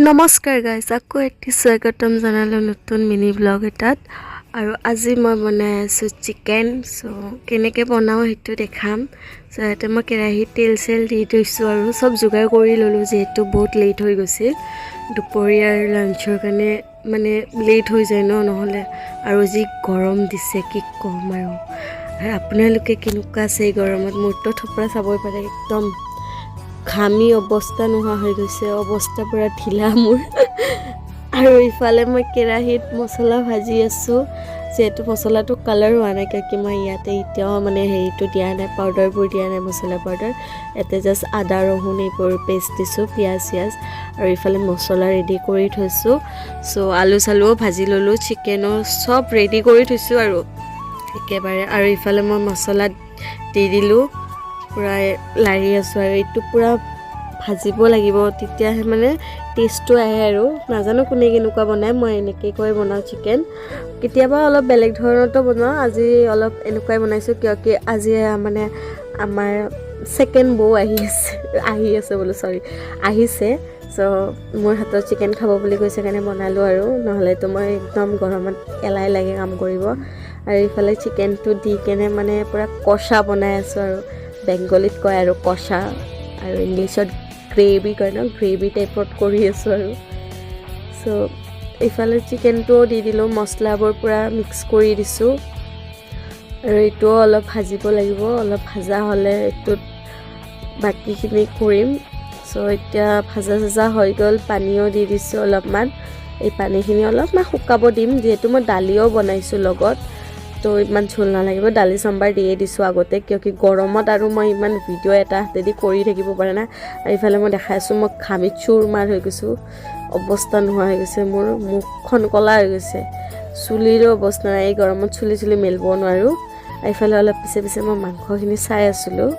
নমস্কাৰ গাইজ, আকৌ এটি স্বাগতম জনালোঁ নতুন মিনি ব্লগ এটাত। আৰু আজি মই বনাই আছোঁ চিকেন। কেনেকৈ বনাওঁ সেইটো দেখাম। ইয়াতে মই কেৰাহীত তেল চেল দি থৈছোঁ আৰু চব যোগাৰ কৰি ল'লোঁ, যিহেতু বহুত লেট হৈ গৈছিল। দুপৰীয়াৰ লাঞ্চৰ কাৰণে মানে লেট হৈ যায় নহ'লে। আৰু যি গৰম দিছে কি ক'ম আৰু আপোনালোকে কেনেকুৱা আছে এই গৰমত? মোৰতো থপৰা চাবই পাৰে, একদম ঘামি অৱস্থা নোহোৱা হৈ গৈছে, অৱস্থা পূৰা ঢিলা মোৰ। আৰু ইফালে মই কেৰাহীত মছলা ভাজি আছোঁ, যিহেতু মছলাটো কালাৰ হোৱা নাই, কিয় মই ইয়াতে এতিয়াও মানে হেৰিটো দিয়া নাই, পাউডাৰবোৰ দিয়া নাই, মছলা পাউডাৰ। ইয়াতে জাষ্ট আদা ৰহুন এইবোৰ পেষ্ট দিছোঁ, পিঁয়াজ চিয়াজ। আৰু ইফালে মছলা ৰেডি কৰি থৈছোঁ। আলু চালুও ভাজি ল'লোঁ, চিকেনো চব ৰেডি কৰি থৈছোঁ আৰু একেবাৰে। আৰু ইফালে মই মছলা দি দিলোঁ, পূৰা লাৰি আছোঁ। আৰু এইটো পূৰা ভাজিব লাগিব, তেতিয়াহে মানে টেষ্টটো আহে। আৰু নাজানো কোনে কেনেকুৱা বনায়, মই এনেকৈ কৈ বনাওঁ চিকেন। কেতিয়াবা অলপ বেলেগ ধৰণতো বনাওঁ, আজি অলপ এনেকুৱাই বনাইছোঁ, কিয় কি আজি মানে আমাৰ ছেকেণ্ড বৌ আহিছে। মোৰ হাতত চিকেন খাব বুলি কৈছে কাৰণে বনালোঁ আৰু, নহ'লেতো মই একদম গৰমত এলাহ লাগে কাম কৰিব। আৰু ইফালে চিকেনটো দি কেনে মানে পূৰা কষা বনাই আছোঁ, আৰু বেংগলীত কয় আৰু কষা, আৰু ইংলিছত গ্ৰেভি কয় গ্ৰেভি টাইপত কৰি আছোঁ আৰু। এইফালে চিকেনটোও দি দিলোঁ, মছলাবোৰ পূৰা মিক্স কৰি দিছোঁ। আৰু এইটোও অলপ ভাজিব লাগিব, অলপ ভাজা হ'লে এইটোত বাকীখিনি কৰিম। এতিয়া ভাজা হৈ গ'ল, পানীও দি দিছোঁ অলপমান। এই পানীখিনি অলপমান শুকাব দিম, যিহেতু মই দালিও বনাইছোঁ লগত, ইমান ঝোল নালাগিব। দালি চম্বাৰ দিয়ে দিছোঁ আগতে, কিয় কি গৰমত আৰু মই ইমান ভিডিঅ' এটা হাতেদি কৰি থাকিব পৰা নাই। আৰু ইফালে মই দেখাই আছোঁ, মই ঘামিত চুৰমাৰ হৈ গৈছোঁ, অৱস্থা নোহোৱা হৈ গৈছে, মোৰ মুখখন ক'লা হৈ গৈছে, চুলিৰো অৱস্থা নাই, এই গৰমত চুলি মেলিব নোৱাৰোঁ। এইফালে অলপ পিছে মই মাংসখিনি চাই আছিলোঁ,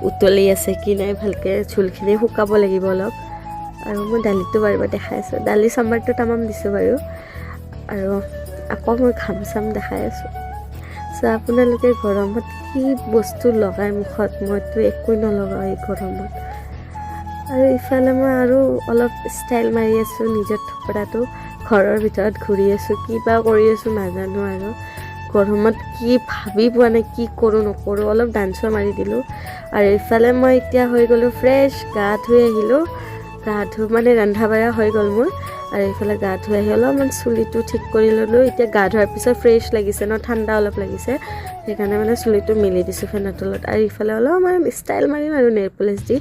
উতলি আছে কি নাই, ভালকৈ ঝোলখিনি শুকাব লাগিব অলপ। আৰু মই দালিটো বাৰু দেখাই আছোঁ, দালি চম্বাৰটো তামাম দিছোঁ বাৰু। আৰু আকৌ মই ঘাম চাম দেখাই আছোঁ। আপোনালোকে গৰমত কি বস্তু লগাই মুখত? মইতো একোৱে নলগাওঁ এই গৰমত। আৰু ইফালে মই আৰু অলপ ষ্টাইল মাৰি আছোঁ, নিজৰ থপৰাটো ঘৰৰ ভিতৰত ঘূৰি আছোঁ, কিবা কৰি আছোঁ নাজানো। আৰু গৰমত কি ভাবি পোৱা নাই, কি কৰোঁ নকৰোঁ, অলপ ডান্সো মাৰি দিলোঁ। আৰু ইফালে মই এতিয়া হৈ গ'লোঁ ফ্ৰেছ, গা ধুই আহিলোঁ, মানে ৰন্ধা বঢ়া হৈ গ'ল মোৰ। আৰু এইফালে গা ধুই আহি অলপমান চুলিটো ঠিক কৰি ল'লোঁ। এতিয়া গা ধোৱাৰ পিছত ফ্ৰেছ লাগিছে ঠাণ্ডা অলপ লাগিছে, সেইকাৰণে মানে চুলিটো মেলি দিছোঁ ফেনৰ তলত। আৰু ইফালে অলপমান ষ্টাইল মাৰিম আৰু নেইল পলিছ দি।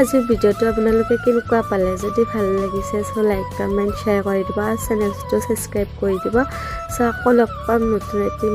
আজিৰ ভিডিঅ'টো আপোনালোকে কেনেকুৱা পালে? যদি ভাল লাগিছে লাইক কমেণ্ট শ্বেয়াৰ কৰি দিব, আৰু চেনেলটো ছাবস্ক্ৰাইব কৰি দিব। আকৌ লগ পাম নতুন এটি